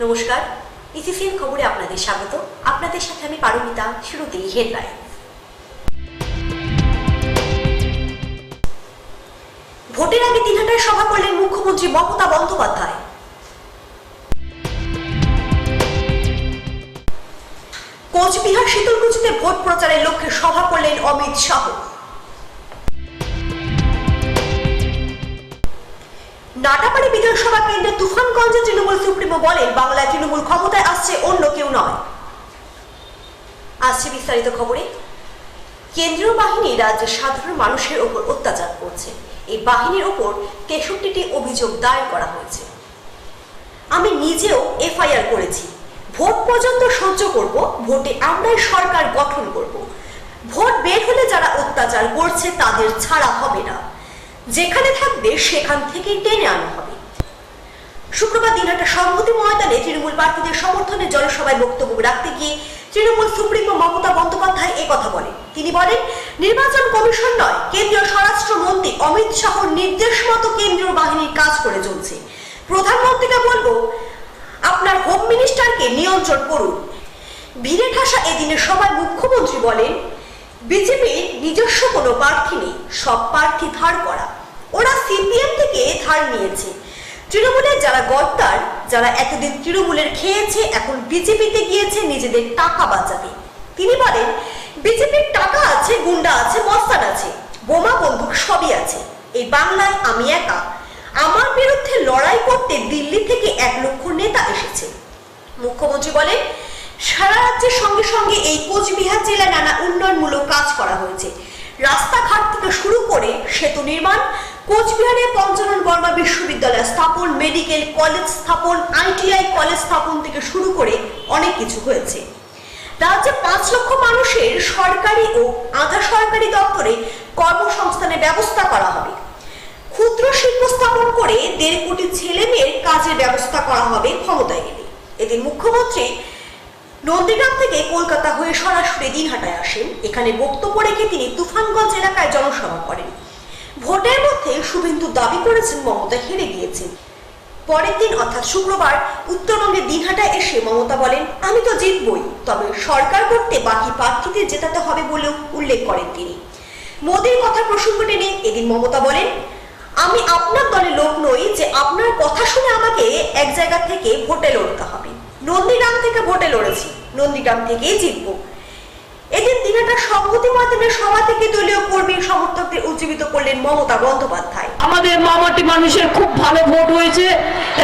নমস্কার, ইসিসিএন খবরে আপনাদের স্বাগত। আপনাদের সাথে আমি পারমিতা। শুরুতেই হেডলাইন। ভোটের আগে দিনহাটায় সভা করলেন মুখ্যমন্ত্রী মমতা বন্দ্যোপাধ্যায়। কোচবিহার শীতলকুচিতে ভোট প্রচারের লক্ষ্যে সভা করলেন অমিত শাহ। নাটাপাড়ি বিধানসভা কেন্দ্রে তুফানগঞ্জে তৃণমূল সুপ্রিমো বলেন, বাংলায় তৃণমূল ক্ষমতায় আসছে, অন্য কেউ নয়। আসছে বিস্তারিত খবরে। কেন্দ্রীয় বাহিনী রাজ্যের সাধারণ মানুষের ওপর অত্যাচার করছে। এই বাহিনীর ওপর 63টি অভিযোগ দায়ের করা হয়েছে। আমি নিজেও এফআইআর করেছি। ভোট পর্যন্ত সহ্য করব, ভোটে আমরাই সরকার গঠন করব। ভোট বের হলে যারা অত্যাচার করছে তাদের ছাড়া হবে না। যেখানে থাকবে সেখান থেকেই টেনে আনা হবে। শুক্রবার দিনহাটা সংহতি ময়দানে তৃণমূল প্রার্থীদের সমর্থনে জনসভায় বক্তব্য রাখতে গিয়ে তৃণমূল সুপ্রিমো মমতা বন্দ্যোপাধ্যায় কথা বলেন। তিনি বলেন, নির্বাচন কমিশন নয়, কেন্দ্রীয় স্বরাষ্ট্রমন্ত্রী অমিত শাহর নির্দেশ মতো কেন্দ্রীয় বাহিনীর কাজ করে চলছে। প্রধানমন্ত্রীকে বলবো, আপনার হোম মিনিস্টারকে নিয়ন্ত্রণ করুন। ভিড়ে ঠাসা এদিনের সভায় মুখ্যমন্ত্রী বলেন, বিজেপির নিজস্ব কোনো প্রার্থী নেই, সব প্রার্থী ধার করা। ওরা সিপিএম থেকে ধার নিয়েছে। তৃণমূলের যারা গদ্দার, যারা এতদিন তৃণমূলের খেয়েছে, এখন বিজেপিতে গিয়েছে নিজেদের টাকা বাঁচাতে। তিনি বলেন, বিজেপির টাকা আছে, গুন্ডা আছে, মস্তান আছে, বোমা বন্দুক সবই আছে। এই বাংলায় আমি একা। আমার বিরুদ্ধে লড়াই করতে দিল্লি থেকে 1 লক্ষ নেতা এসেছে। মুখ্যমন্ত্রী বলেন, সারা রাজ্যের সঙ্গে সঙ্গে এই কোচবিহার জেলায় নানা উন্নয়নমূলক কাজ করা হয়েছে। রাস্তাঘাট থেকে শুরু করে সেতু নির্মাণ, কোচবিহারে পঞ্চানন বর্মা বিশ্ববিদ্যালয় স্থাপন, মেডিকেল কলেজ স্থাপন, আইটিআই কলেজ স্থাপন থেকে শুরু করে অনেক কিছু হয়েছে। রাজ্যে 5 লক্ষ মানুষের সরকারি ও আধা সরকারি দপ্তরে কর্মসংস্থানের ব্যবস্থা করা হবে। ক্ষুদ্র শিল্প স্থাপন করে 1.5 কোটি ছেলে মেয়ের কাজের ব্যবস্থা করা হবে ক্ষমতায় গেলে। এদিন মুখ্যমন্ত্রী নন্দীগ্রাম থেকে কলকাতা হয়ে সরাসরি দিনহাটায় আসেন। এখানে বক্তব্য রেখে তিনি তুফানগঞ্জ এলাকায় জনসভা করেন। ভোটের মধ্যে শুভেন্দু দাবি করেছেন মমতা হেরে গিয়েছেন। পরের দিন অর্থাৎ শুক্রবার উত্তরবঙ্গের দিনহাটায় এসে মমতা বলেন, আমি তো জিতবই, তবে সরকার করতে বাকি প্রার্থীদের জেতাতে হবে বলেও উল্লেখ করেন তিনি। মোদীর কথা প্রসঙ্গ টেনে এদিন মমতা বলেন, আমি আপনার দলের লোক নই যে আপনার কথা শুনে আমাকে এক জায়গা থেকে ভোটে লড়তে হবে। নন্দীগ্রাম থেকে ভোটে লড়েছি, নন্দীগ্রাম থেকেই জিতবো। এদিন দিনহাটা সংহতি ময়দানের সভা থেকে দলীয় কর্মী সমর্থকদের উজ্জীবিত করলেন মমতা বন্দ্যোপাধ্যায়। আমাদের মামাটি মানুষের খুব ভালো ভোট হয়েছে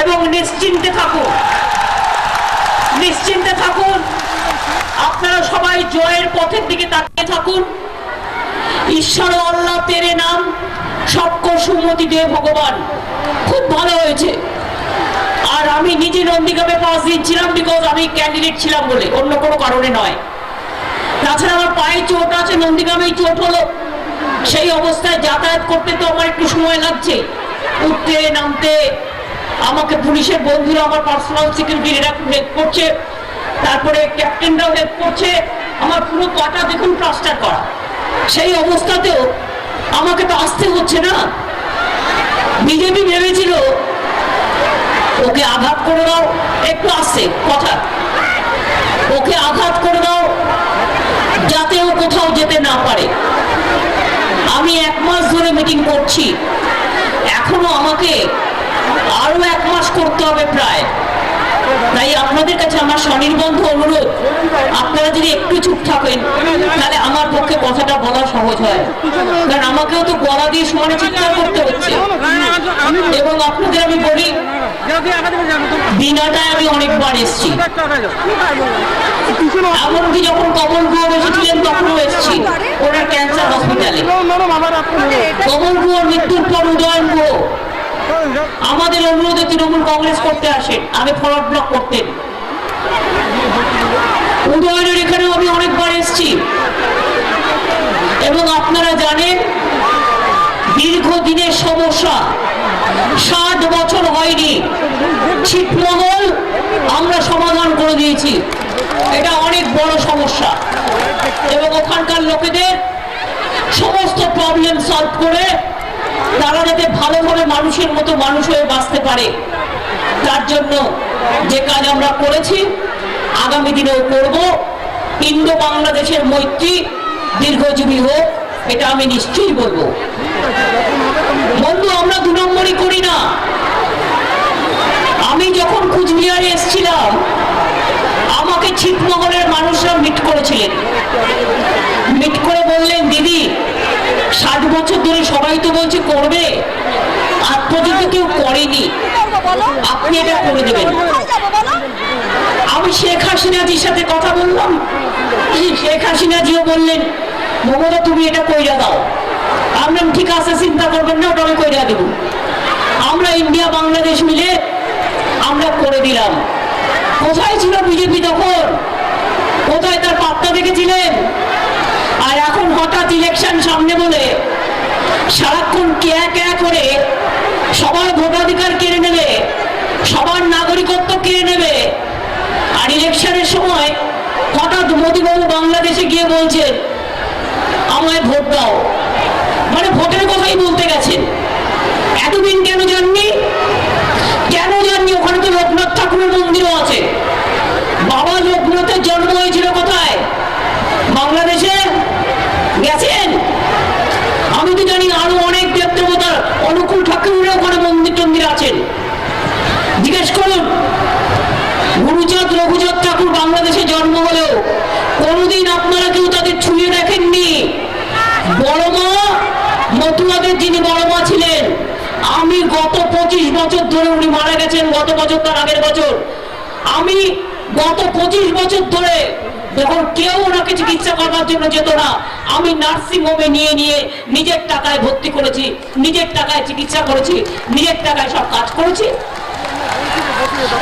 এবং নিশ্চিন্তে থাকুন, নিশ্চিন্তে থাকুন। আপনারা সবাই জয়ের পথের দিকে তাকিয়ে থাকুন। ঈশ্বর আল্লাহ তেরে নাম সবকো সুমতি দে ভগবান। খুব ভালো হয়েছে। আর আমি নিজে নন্দীগ্রামে 5 দিন ছিলাম, বিকজ আমি ক্যান্ডিডেট ছিলাম বলে, অন্য কোনো কারণে নয়। তাছাড়া আমার পায়ে চোট আছে, নন্দীগ্রামেই চোট হলো। সেই অবস্থায় যাতায়াত করতে তো আমার একটু সময় লাগছে, উঠতে নামতে। আমাকে পুলিশের বন্ধুরা, আমার পার্সোনাল সিকিউরিটিরা হেল্প করছে, তারপরে ক্যাপ্টেনরাও হেল্প করছে। আমার পুরো পাটা দেখুন প্লাস্টার করা। সেই অবস্থাতেও আমাকে তো আসতে হচ্ছে না। বিজেপি ভেবেছিল ওকে আঘাত করে দাও, একটু আসছে কথা, ওকে আঘাত করে দাও যাতে ও কোথাও যেতে না পারে। আমি 1 মাস ধরে মিটিং করছি, এখনো আমাকে আরো 1 মাস করতে হবে প্রায়। তাই আপনাদের কাছে আমার স্বনির্বন্ধ অনুরোধ, আপনারা যদি একটু চুপ থাকেন তাহলে আমার পক্ষে কথাটা বলা সহজ হয়। কারণ আমাকেও তো গলা দিয়ে সমানে চিৎকার করতে হচ্ছে। এবং আপনাদের আমি বলি, দিনহাটায় আমি অনেকবার এসেছি, এমনকি যখন কমল গুহ এসেছিলেন তখনও এসেছি ওনার ক্যান্সার হসপিটালে। কমল গুহর মৃত্যুর পর উদয়ন গুহ আমাদের অনুরোধে তৃণমূল কংগ্রেস করতে আসেন, আগে ফরওয়ার্ড ব্লক করতেন। উদয়নের এখানেও আমি অনেকবার এসেছি। এবং আপনারা জানেন, দীর্ঘদিনের সমস্যা, 60 বছর হয়নি, ছিটমহল আমরা সমাধান করে দিয়েছি। এটা অনেক বড় সমস্যা এবং ওখানকার লোকেদের সমস্ত প্রবলেম সলভ করে তারা যাতে ভালোভাবে মানুষের মতো মানুষ হয়ে বাঁচতে পারে, তার জন্য যে কাজ আমরা করেছি আগামী দিনেও করব। ইন্দো বাংলাদেশের মৈত্রী দীর্ঘজীবী হোক, এটা আমি নিশ্চয়ই বলবো। বন্ধু, আমরা 2 নম্বরই করি না। আমি যখন কুচবিহারে এসেছিলাম আমাকে ছিটমহলের মানুষরা মিট করেছিলেন। মিট করে বললেন, দিদি 60 বছর ধরে সবাই তো বলছে করবে, আজ পর্যন্ত কেউ করেনি, আপনি এটা করে দেবেন। আমি শেখ হাসিনাজির সাথে কথা বললাম, শেখ হাসিনাজিও বললেন, মমতা তুমি এটা কইরা দাও। আমরা ঠিক আছে, চিন্তা করবেন না, ওটা আমি কইরা দেব। আমরা ইন্ডিয়া বাংলাদেশ মিলে আমরা করে দিলাম। কোথায় ছিল বিজেপি তখন? কোথায় তার পাত্তা দেখেছিলেন? আর এখন হঠাৎ ইলেকশন সামনে বলে সারাক্ষণ কেয়া করে সবার ভোটাধিকার কেড়ে নেবে, সবার নাগরিকত্ব কেড়ে নেবে। আর ইলেকশনের সময় হঠাৎ মোদীবাবু বাংলাদেশে গিয়ে বলছেন আমায় ভোট দাও, মানে ভোটের কথাই বলতে গেছেন। এতদিন কেন যাননি? কেন যাননি? ওখানে তো লোকনাথ ঠাকুরের মন্দিরও আছে। বাবা লোকনাথের জন্ম হয়েছিল কোথায়? বাংলাদেশে। গেছেন? আমি তো জানি আরো অনেক দেবদেবতার অনুকূল ঠাকুরের ওখানে মন্দির টন্দির আছেন। জিজ্ঞেস করুন, গুরুচাঁদ রঘুচাঁদ ঠাকুর বাংলাদেশে জন্ম হলেও কোনোদিন আপনারা কেউ তাদের ছুঁয়ে দেখেননি। বড় মা মতুয়াদের যিনি বড় মা ছিলেন, আমি গত 25 বছর ধরে, উনি মারা গেছেন গত বছর, তার আগের বছর, আমি গত 25 বছর ধরে যখন কেউ ওনাকে চিকিৎসা করার জন্য যেত না, আমি নার্সিং হোমে নিয়ে নিয়ে নিজের টাকায় ভর্তি করেছি, নিজের টাকায় চিকিৎসা করেছি, নিজের টাকায় সব কাজ করেছি।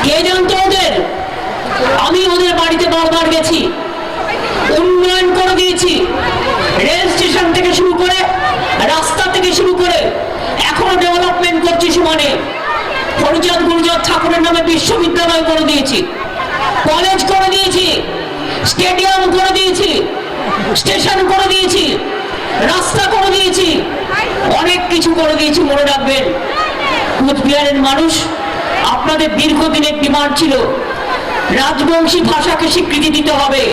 কে জানতো ওদের? আমি ওদের বাড়িতে বারবার গেছি, উন্নয়ন করে দিয়েছি। রেল স্টেশন থেকে শুরু করে, রাস্তা থেকে শুরু করে এখনো ডেভেলপমেন্ট করছি সমানে। হরিচাঁদ গুরুচাঁদ ঠাকুরের নামে বিশ্ববিদ্যালয় করে দিয়েছি, কলেজ করে দিয়েছি, স্টেডিয়াম করে দিয়েছি, স্টেশন করে দিয়েছি, রাস্তা করে দিয়েছি, অনেক কিছু করে দিয়েছি। মনে রাখবেন, কুচবিহারের মানুষ, আপনাদের দীর্ঘদিনের ডিমান্ড ছিল রাজবংশী ভাষাকে স্বীকৃতি দিতে হবে।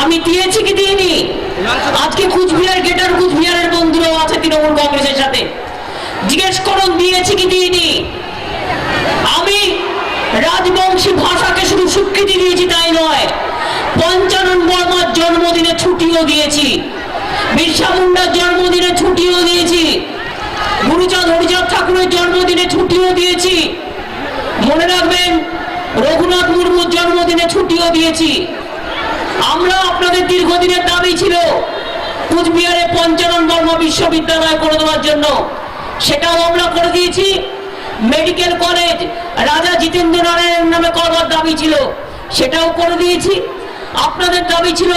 আমি দিয়েছি কি দিইনি? আজকে কুচবিহার গেটার কুচবিহারের বন্ধুরাও আছে তৃণমূল কংগ্রেসের সাথে, জিজ্ঞেস করুন দিয়েছি কি দিইনি। আমি রাজবংশী ভাষাকে শুধু স্বীকৃতি দিয়েছি তাই নয়, পঞ্চানন বর্মার জন্মদিনে ছুটিও দিয়েছি, বিরসা মুন্ডার জন্মদিনে ছুটিও দিয়েছি, গুরুচাঁদ হরিচাঁদ ঠাকুরের জন্মদিনে ছুটিও দিয়েছি। মনে রাখবেন, রঘুনাথ মুর্মুর জন্মদিনে ছুটিও দিয়েছি। আমরা, আপনাদের দীর্ঘদিনের দাবি ছিল কুচবিহারে পঞ্চানন বর্মা বিশ্ববিদ্যালয় করে দেওয়ার জন্য, সেটাও আমরা করে দিয়েছি। মেডিকেল কলেজ রাজা জিতেন্দ্র নারায়ণের নামে করবার দাবি ছিল, সেটাও করে দিয়েছি। আপনাদের দাবি ছিল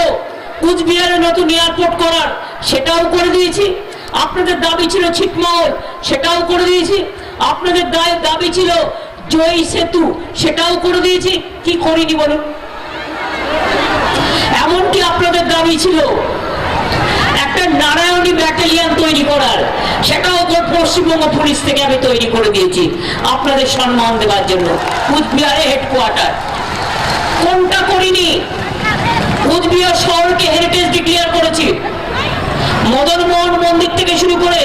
কুচবিহারে নতুন এয়ারপোর্ট করার, সেটাও করে দিয়েছি। আপনাদের দাবি ছিল ছিটমহল, সেটাও করে দিয়েছি। আপনাদের দাবি ছিল জয়ী সেতু, সেটাও করে দিয়েছি। কি করিনি বলুন? এমনকি আপনাদের দাবি ছিল একটা নারায়ণী ব্যাটালিয়ন তৈরি করার, সেটাও পশ্চিমবঙ্গ পুলিশ থেকে আমি তৈরি করে দিয়েছি আপনাদের সম্মান দেওয়ার জন্য, কুচবিহারে হেডকোয়ার্টার। কোনটা করিনি? কুচবিহার শহরকে হেরিটেজ ডিক্লেয়ার করেছি। মদন মোহন মন্দির থেকে শুরু করে,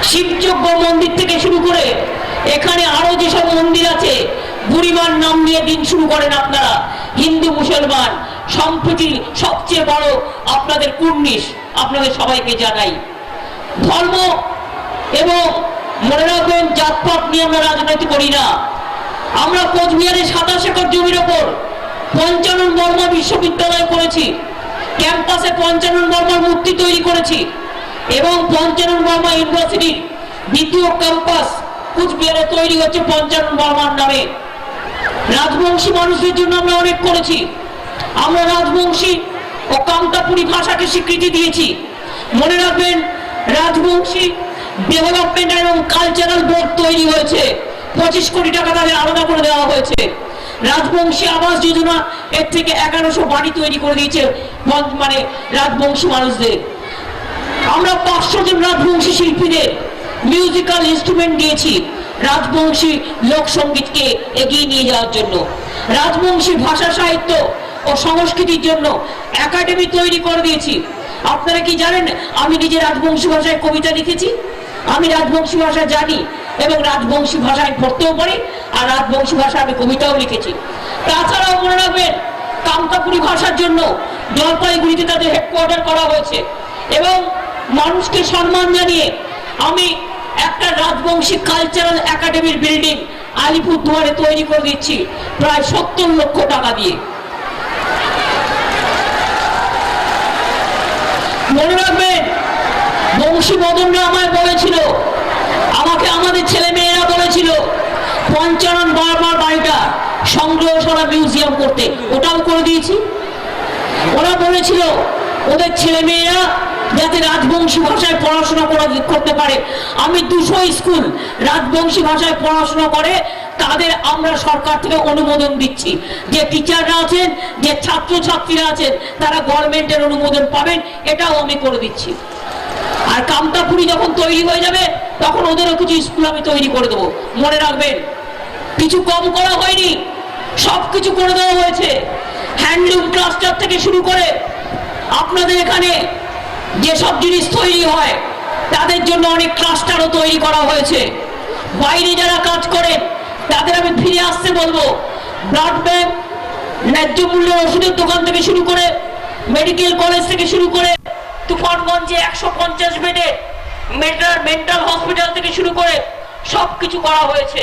শিবযজ্ঞ মন্দির থেকে শুরু করে, এখানে আরো যেসব মন্দির আছে, বুড়িমার নাম নিয়ে দিন শুরু করেন আপনারা, হিন্দু মুসলমান সম্প্রীতি সবচেয়ে বড় আপনাদের কুর্নিশ, আপনাদের সবাইকে জানাই। ধর্ম এবং মনে রাখবেন, জাতপাত নিয়ে আমরা রাজনীতি করি না। আমরা কোচবিহারে 27 একর জমির ওপর পঞ্চানন বর্মা বিশ্ববিদ্যালয় করেছি, ক্যাম্পাসে পঞ্চানন বর্মার মূর্তি তৈরি করেছি, এবং পঞ্চানন বর্মা ইউনিভার্সিটির দ্বিতীয় ক্যাম্পাস কুচবিহারে তৈরি হচ্ছে পঞ্চানন বর্মার নামে। রাজবংশী মানুষদের জন্য আমরা অনেক করেছি। আমরা রাজবংশী ও কামতাপুরী ভাষাকে স্বীকৃতি দিয়েছি। মনে রাখবেন, রাজবংশী ডেভেলপমেন্ট এবং কালচারাল বোর্ড তৈরি হয়েছে, 25 কোটি টাকা তাদের আলাদা করে দেওয়া হয়েছে। রাজবংশী আবাস যোজনা, এর থেকে 1100 বাড়ি তৈরি করে দিয়েছে মানে রাজবংশী মানুষদের। আমরা 500 জন রাজবংশী শিল্পীদের মিউজিক্যাল ইনস্ট্রুমেন্ট দিয়েছি। রাজবংশী লোকসঙ্গীতকে এগিয়ে নিয়ে যাওয়ার জন্য, রাজবংশী ভাষা সাহিত্য ও সংস্কৃতির জন্য একাডেমি তৈরি করে দিয়েছি। আপনারা কি জানেন আমি নিজে রাজবংশী ভাষায় কবিতা লিখেছি, আমি রাজবংশী ভাষা জানি এবং রাজবংশী ভাষায় পড়তেও পারি, আর রাজবংশী ভাষায় আমি কবিতাও লিখেছি। তাছাড়াও মনে রাখবেন কামতাপুরী ভাষার জন্য জলপাইগুড়িতে তাদের হেডকোয়ার্টার করা হয়েছে এবং মানুষকে সম্মান জানিয়ে আমি একটা রাজবংশী কালচারাল একাডেমির বিল্ডিং আলিপুরদুয়ারে তৈরি করে দিচ্ছি প্রায় 70 লক্ষ টাকা দিয়ে। মনে রাখবেন বংশী মদনরা আমায় বলেছিল, আমাকে আমাদের ছেলে মেয়েরা বলেছিল পঞ্চানন বারবার বাড়িটা সংগ্রহশালা মিউজিয়াম করতে, ওটাও করে দিয়েছি। ওরা বলেছিল ওদের ছেলে মেয়েরা যাতে রাজবংশী ভাষায় পড়াশোনা করতে পারে, আমি 200 স্কুল রাজবংশী ভাষায় পড়াশোনা করে তাদের আমরা সরকার থেকে অনুমোদন দিচ্ছি। যে টিচাররা আছেন, যে ছাত্রছাত্রীরা আছেন তারা গভর্নমেন্টের অনুমোদন পাবেন, এটাও আমি করে দিচ্ছি। আর কামতাপুরী যখন তৈরি হয়ে যাবে তখন ওদেরও কিছু স্কুল আমি তৈরি করে দেবো। মনে রাখবেন কিছু কম করা হয়নি, সবকিছু করে দেওয়া হয়েছে। হ্যান্ডলুম ক্লাস্টার থেকে শুরু করে আপনাদের এখানে যেসব জিনিস তৈরি হয় তাদের জন্য অনেক ক্লাস্টারও তৈরি করা হয়েছে। বাইরে যারা কাজ করেন তাদের আমি ফিরে আসতে বলবো। ব্লাড ব্যাংক, ন্যায্য মূল্যের ওষুধের দোকান থেকে শুরু করে মেডিকেল কলেজ থেকে শুরু করে তুফানগঞ্জে 150 বেডের মেন্টাল হসপিটাল থেকে শুরু করে সবকিছু করা হয়েছে।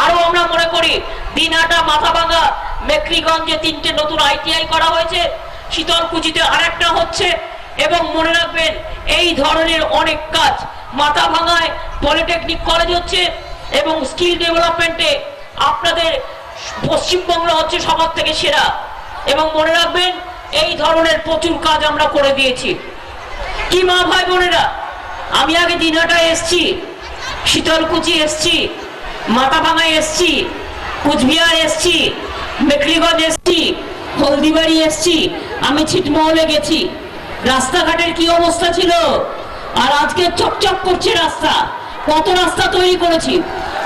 আরো আমরা মনে করি দিনহাটা, মাথাভাঙা, মেকলিগঞ্জে 3টে নতুন ITI করা হয়েছে, শীতলকুচিতে আরেকটা হচ্ছে। এবং মনে রাখবেন এই ধরনের অনেক কাজ মাথাভাঙায় পলিটেকনিক কলেজ হচ্ছে এবং স্কিল ডেভেলপমেন্টে আপনাদের পশ্চিমবঙ্গ হচ্ছে সবার থেকে সেরা। এবং মনে রাখবেন এই ধরনের প্রচুর কাজ আমরা করে দিয়েছি। কি মা ভাই বোনেরা, আমি আগে দিনহাটায় এসছি, শীতলকুচি এসছি, মাথাভাঙায় এসছি, কুচবিহার এসছি, মেকলিগঞ্জ এসছি, হলদিবাড়ি এসছি, আমি ছিটমহলে গেছি। রাস্তাঘাটের কি অবস্থা ছিল, আর আজকে চকচক করছে রাস্তা। কত রাস্তা তৈরি করেছি,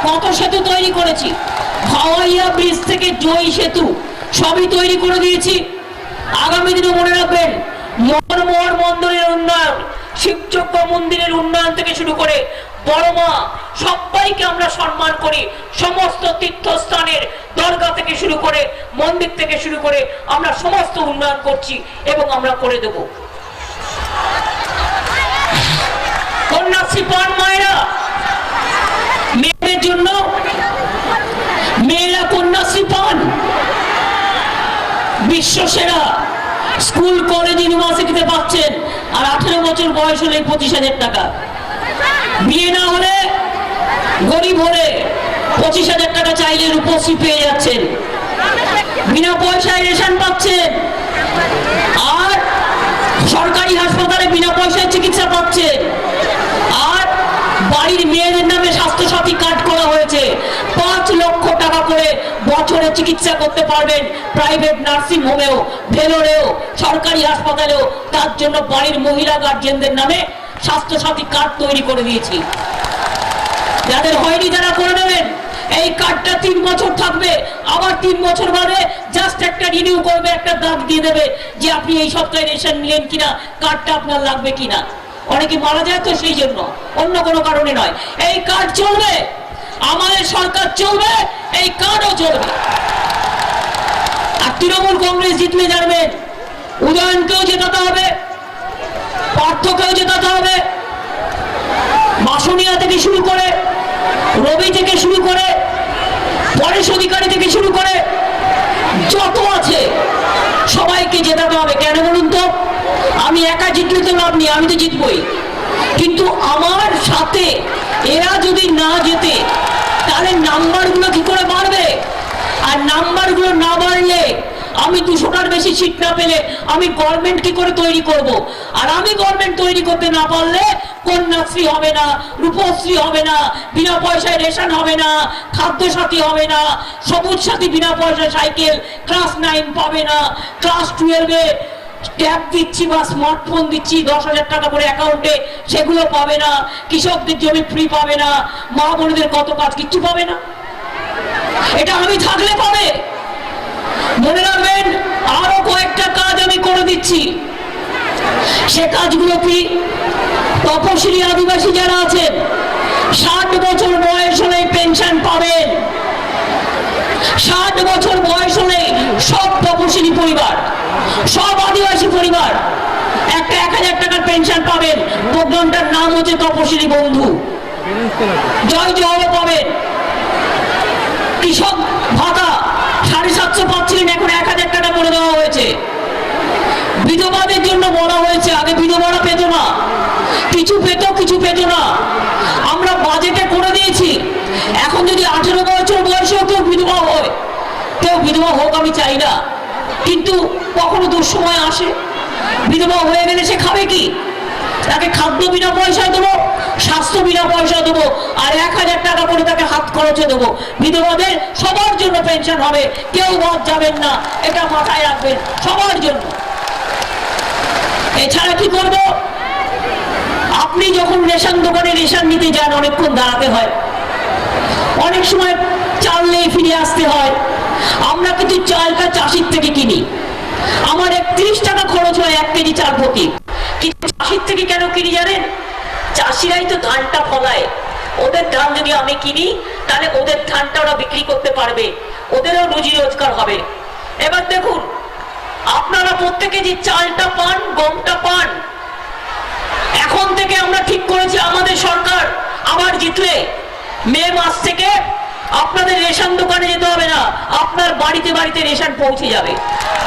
কত সেতু তৈরি করেছি, হাওয়াইয়া ব্রিজ থেকে জয়ী সেতু সবই তৈরি করে দিয়েছি। আগামী দিনে মনে রাখবেন মনমোহন মন্দিরের উন্নয়ন, শিবযজ্ঞ মন্দিরের উন্নয়ন থেকে শুরু করে বড় মা সবাইকে আমরা সম্মান করি। সমস্ত তীর্থস্থানের দরগা থেকে শুরু করে মন্দির থেকে শুরু করে আমরা সমস্ত উন্নয়ন করছি এবং আমরা করে দেব। কন্যাশ্রী পান মায়েরা, মেয়েদের জন্য মেয়েরা কন্যাশ্রী পান, বিশ্ব সেরা স্কুল কলেজ ইউনিভার্সিটিতে পাচ্ছেন। আর 18 বছর বয়স হলে 25,000 টাকা, বিয়ে না হলে গরিব হলে 25,000 টাকা চাইলে রূপশ্রী পেয়ে যাচ্ছেন, বিনা পয়সায় রেশন পাচ্ছেন, আর সরকারি হাসপাতালে বিনা পয়সায় চিকিৎসা পাচ্ছেন। আর বাড়ির মেয়েদের নামে স্বাস্থ্যসাথী কার্ড করা হয়েছে, 5 লক্ষ টাকা করে বছরে চিকিৎসা করতে পারবেন প্রাইভেট নার্সিং হোমেও, ভেলোরেও, সরকারি হাসপাতালেও। তার জন্য বাড়ির মহিলা গার্জিয়ানদের নামে স্বাস্থ্যসাথী কার্ড তৈরি করে দিয়েছি। যাদের হয়নি তারা করে নেবেন। এই কার্ডটা 3 বছর থাকবে, আবার 3 বছর বাদে জাস্ট একটা রিনিউ করবে, একটা দাগ দিয়ে দেবে যে আপনি এই সপ্তাহে রেশন নিলেন কিনা, কার্ডটা আপনার লাগবে কিনা। অনেকে মারা যায় তো সেই জন্য, অন্য কোনো কারণে নয়। এই কার্ড চলবে, আমাদের সরকার চলবে, এই কার্ডও চলবে। আর তৃণমূল কংগ্রেস জিতলে জানবেন উদয়নকেও জেতাতে হবে, পার্থকেও জেতাতে হবে, বাসনিয়া থেকে শুরু করে, রবি থেকে শুরু করে, পরেশ অধিকারী থেকে শুরু করে যত আছে সবাইকে জেতাতে হবে। কেন বলুন তো? আমি একা জিতলে তো লাভ নেই, আমি তো জিতবই, কিন্তু আমার সাথে এরা যদি না জেতে তাহলে নাম্বারগুলো কি করে বাড়বে? আর নাম্বারগুলো না বাড়লে আমি 200টার বেশি সিট না পেলে আমি গভর্নমেন্ট কি করে তৈরি করব? আর আমি গভর্নমেন্ট তৈরি করতে না পারলে কন্যাশ্রী হবে না, রূপশ্রী হবে না, বিনা পয়সায় রেশন হবে না, খাদ্য সাথী হবে না, সবুজ সাথী বিনা পয়সায় সাইকেল, ক্লাস 9 পাবে না, ক্লাস 12-এ ট্যাব দিচ্ছি বা স্মার্টফোন দিচ্ছি 10,000 টাকা করে অ্যাকাউন্টে, সেগুলো পাবে না, কৃষকদের জমি ফ্রি পাবে না, মা বোনদের কত কাজ কিচ্ছু পাবে না। এটা আমি থাকলে পাবে। মনে রাখবেন, আরো কয়েকটা কাজ আমি করে দিচ্ছি। সে কাজগুলো কি? তপশিলি আদিবাসী যারা আছেন 60 বছর বয়স হলে পেনশন পাবেন। 60 বছর বয়স হলে সব তপশিলি পরিবার, সব আদিবাসী পরিবার একটা 1000 টাকার পেনশন পাবেন। প্রোগ্রামটার নাম হচ্ছে তপশিলি বন্ধু। জয় জয় পাবেন। কৃষক ভাতা 750 পাচ্ছিলেন, এখন 1000 টাকা করে দেওয়া হয়েছে। বিধবাদের জন্য বলা হয়েছে, আগে বিধবারা পেত না, কিছু পেত কিছু পেত না, আমরা বাজেটে করে দিয়েছি। এখন যদি 18 বছর বয়সেও কেউ বিধবা হয়, কেউ বিধবা হোক আমি চাই না, কিন্তু কখনো দুঃসময় আসে, বিধবা হয়ে গেলে সে খাবে কি? তাকে খাদ্য বিনা পয়সায় দেবো, স্বাস্থ্য বিনা পয়সায় দেবো, আর 1000 টাকা করে তাকে হাত খরচে দেবো। বিধবাদের সবার জন্য পেনশন হবে, কেউ বাদ যাবেন না, এটা মাথায় রাখবেন, সবার জন্য। এছাড়া কি করব? আপনি যখন রেশন দোকানে রেশন নিতে যান, অনেকক্ষণ দাঁড়াতে হয়, অনেক সময় চাল নেই, ফিরে আসতে হয়। আমরা কিন্তু চালটা চাষির থেকে কিনি, আমার 31 টাকা খরচ হয় 1 কেজি চাল প্রতি। কিন্তু চাষির থেকে কেন কিনি জানেন? চাষিরাই তো ধানটা ফলায়, ওদের ধান যদি আমি কিনি তাহলে ওদের ধানটা ওরা বিক্রি করতে পারবে, ওদেরও রুজি রোজগার হবে। এবার দেখুন, আপনারা প্রত্যেকে যে চালটা পান, গমটা পান, এখন থেকে আমরা ঠিক করেছি, আমাদের সরকার আবার জিতলে মে মাস থেকে আপনাদের রেশন দোকানে যেতে হবে না, আপনার বাড়িতে বাড়িতে রেশন পৌঁছে যাবে,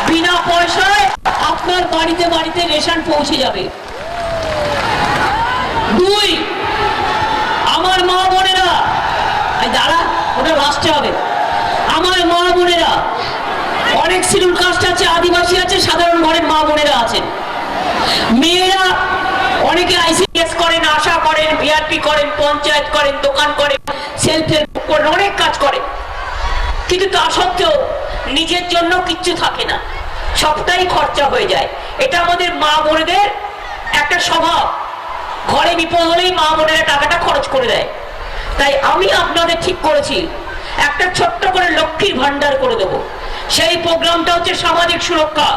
বিনা পয়সায় আপনার বাড়িতে বাড়িতে রেশন পৌঁছে যাবে। 2, আমার মা বোনেরা, দাঁড়া ওটা লাস্টে হবে, আমার মা বোনেরা, অনেক শিডিউল কাস্ট আছে, আদিবাসী আছে, সাধারণ ঘরের মা বোনেরা আছেন, মেয়েরা অনেকে আইসিডিএস করেন, আশা করেন, ভিআরপি করেন, পঞ্চায়েত করেন, দোকান করেন, সেলফ হেল্প করেন, অনেক কাজ করেন, কিন্তু তা সত্ত্বেও নিজের জন্য কিচ্ছু থাকে না, সবটাই খরচা হয়ে যায়। এটা আমাদের মা বোনেদের একটা স্বভাব, ঘরে বিপদ হলেই মা বোনেরা টাকাটা খরচ করে দেয়। তাই আমি আপনাদের ঠিক করেছি, একটা ছোট্ট করে লক্ষ্মীর ভান্ডার করে দেবো। সেই প্রোগ্রামটা হচ্ছে সামাজিক সুরক্ষা।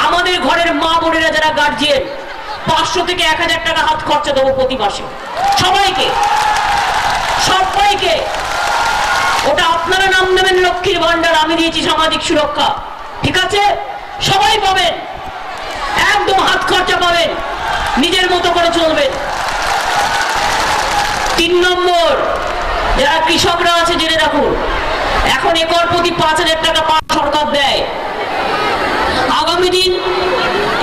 আমাদের ঘরের মা বোনেরা যারা গার্জিয়ান, 500 থেকে 1000 টাকা হাত খরচা দেবো প্রতি মাসে, সবাইকে সবাইকে। ওটা আপনারা নাম নেবেন লক্ষ্মীর ভান্ডার, আমি দিয়েছি সামাজিক সুরক্ষা, ঠিক আছে? সবাই পাবেন, একদম হাত খরচা পাবেন, নিজের মতো করে চলবেন। 3 নম্বর, যারা কৃষকরা আছে জেনে রাখুন, এখন একর প্রতি 5000 টাকা সরকার দেয়, আগামী দিন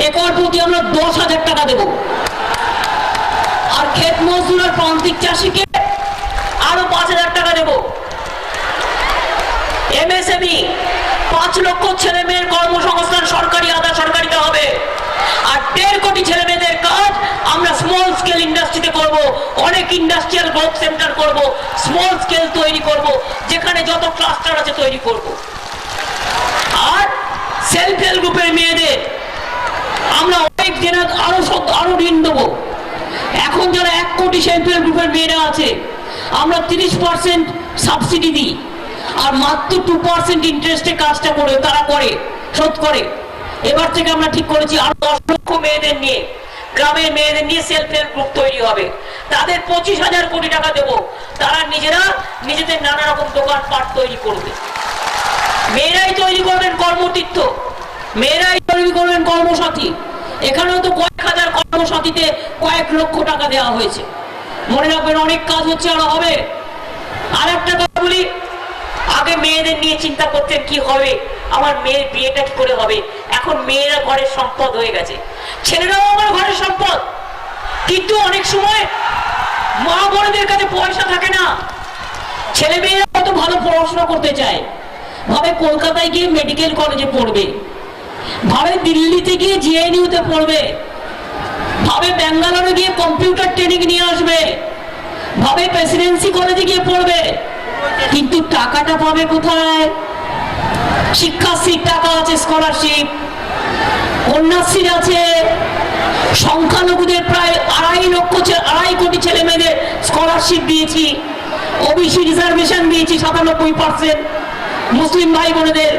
একর প্রতি আমরা 10,000 টাকা দেব। আর ক্ষেত মজদুর আর প্রান্তিক চাষিকে আরো 5000 টাকা দেব। এমএসএমই 5 লক্ষ ছেলে মেয়ের কর্মসংস্থান সরকারি আধা সরকারিতে হবে। আর 1.5 কোটি ছেলে মেয়েদের কাজ আমরা স্মল স্কেল ইন্ডাস্ট্রিতে করব, অনেক ইন্ডাস্ট্রিয়াল গ্রোথ সেন্টার করব, স্মল স্কেল তৈরি করব, যেখানে যত ক্লাস্টার আছে তৈরি করব। আর সেলফ হেল্প গ্রুপের মেয়েদের আমরা অনেক দিনে আরো ঋণ দেবো। এখন যারা 1 কোটি সেলফ হেল্প গ্রুপের মেয়েরা আছে, আমরা 30% সাবসিডি দিই, আর মাত্র 2% ইন্টারেস্টে কাজটা করে তারা করে শোধ করে। এবার থেকে আমরা ঠিক করেছি আরো 10 লক্ষ মেয়েদের নিয়ে, গ্রামের মেয়েদের নিয়ে সেলফ হেল্প গ্রুপ তৈরি হবে, তাদের 25,000 কোটি টাকা দেবো, তারা নিজেরা নিজেদের নানা রকম দোকানপাট তৈরি করবে। মেয়েরাই তৈরি করবেন কর্মতীর্থ, মেয়েরাই তৈরি করবেন কর্মসাথী। এখানেও তো কয়েক হাজার কর্মসাথীতে কয়েক লক্ষ টাকা দেওয়া হয়েছে। মনে রাখবেন, অনেক কাজ হচ্ছে, আরো হবে। আর একটা কথা বলি, আগে মেয়েদের নিয়ে চিন্তা করতেন কি হবে, আমার মেয়ের বিয়েটা কি করে হবে। এখন মেয়েরা ঘরের সম্পদ হয়ে গেছে, ছেলেরাও আমার ঘরের সম্পদ। কিন্তু অনেক সময় মা বোনদের কাছে পয়সা থাকে না, ছেলে মেয়েরা কত ভালো পড়াশোনা করতে চায়, ভাবে কলকাতায় গিয়ে মেডিকেল কলেজে পড়বে, ভাবে দিল্লিতে গিয়ে জিএনইউতে পড়বে, ভাবে ব্যাঙ্গালোরে গিয়ে কম্পিউটার ট্রেনিং নিয়ে আসবে, ভাবে প্রেসিডেন্সি কলেজে গিয়ে পড়বে, কিন্তু টাকাটা পাবে কোথায়? শিক্ষাশ্রীর টাকা আছে, স্কলারশিপ, কন্যাশ্রী আছে, সংখ্যালঘুদের প্রায় 2.5 কোটি ছেলে মেয়েদের স্কলারশিপ দিয়েছি, ওবিসি রিজার্ভেশন দিয়েছি 97%, মুসলিম ভাই বোনেদের।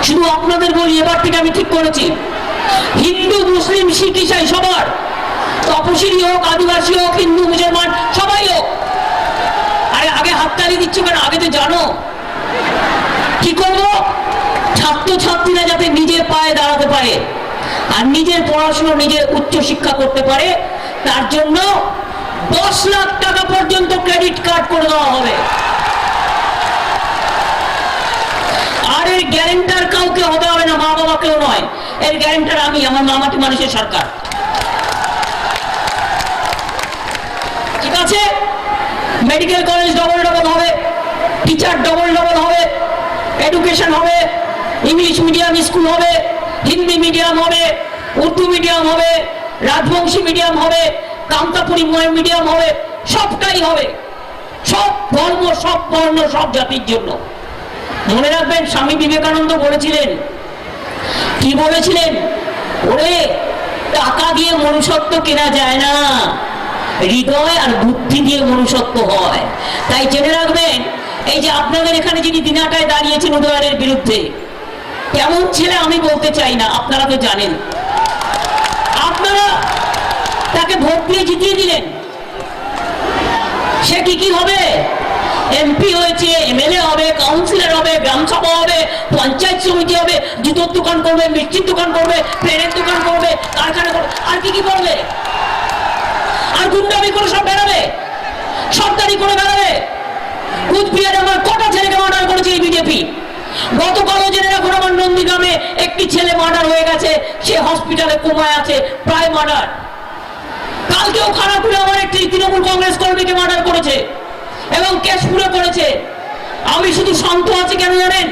শুধু আপনাদের বলি, এবার থেকে আমি ঠিক করেছি, হিন্দু মুসলিম শিখ ইসাই সবার, তপশিলি হোক, আদিবাসী হোক, হিন্দু মুসলমান সবাই হোক। আরে আগে হাততালি দিচ্ছ কেন? আগে তো জানো কি করবো। ছাত্রছাত্রীরা যাতে নিজের পায়ে দাঁড়াতে পারে আর নিজের পড়াশোনা, নিজের উচ্চ শিক্ষা করতে পারে, তার জন্য 10 লাখ টাকা পর্যন্ত ক্রেডিট কার্ড করে দেওয়া হবে। আর এর গ্যারেন্টার কাউকে হতে হবে না, মা বাবাকেও নয়। এর গ্যারেন্টার আমি, আমার মামাটি মানুষের সরকার। ঠিক আছে? মেডিকেল কলেজ ডবল হবে, টিচার ডবল হবে, এডুকেশন হবে, ইংলিশ মিডিয়াম স্কুল হবে, হিন্দি মিডিয়াম হবে, উর্দু মিডিয়াম হবে, রাজবংশী মিডিয়াম হবে, কামতাপুরি মিডিয়াম হবে, সবটাই হবে। সব ধর্ম, সব বর্ণ, সব জাতির জন্য। মনে রাখবেন, স্বামী বিবেকানন্দ বলেছিলেন, কি বলেছিলেন? ওরে, টাকা দিয়ে মনুষ্যত্ব কেনা যায় না, হৃদয় আর বুদ্ধি দিয়ে মনুষ্যত্ব হয়। তাই জেনে রাখবেন, এই যে আপনাদের এখানে যিনি দিনাটায় দাঁড়িয়েছেন উদয়নের বিরুদ্ধে, কেমন ছেলে আমি বলতে চাই না, আপনারা তো জানেন। আপনারা তাকে ভোট দিয়ে জিতিয়ে দিলেন, সে কি হবে? এমপি হয়েছে, এমএলএ হবে, কাউন্সিলর হবে, গ্রাম সভা হবে, পঞ্চায়েত সমিতি হবে, জুতোর দোকান করবে, মিষ্টির দোকান করবে, প্লেনের দোকান করবে, কারখানা করবে, আর কি করবে? আর গুন্ডামি করে সব বেড়াবে, সরকারি করে বেড়াবে। কুচবিহারে আমার কটা ছেলেকে মার্ডার করেছে এই বিজেপি। গতকালও জেনে রাখুন, আমার নন্দীগ্রামে একটি ছেলে মার্ডার হয়ে গেছে, সে হসপিটালে কোমায় আছে, প্রায় মার্ডার। কালকেও খানাকুলে আমার একটি তৃণমূল কংগ্রেস কর্মীকে মার্ডার করেছে এবং কেশপুরে করেছে। আমি শুধু শান্ত আছি কেন জানেন?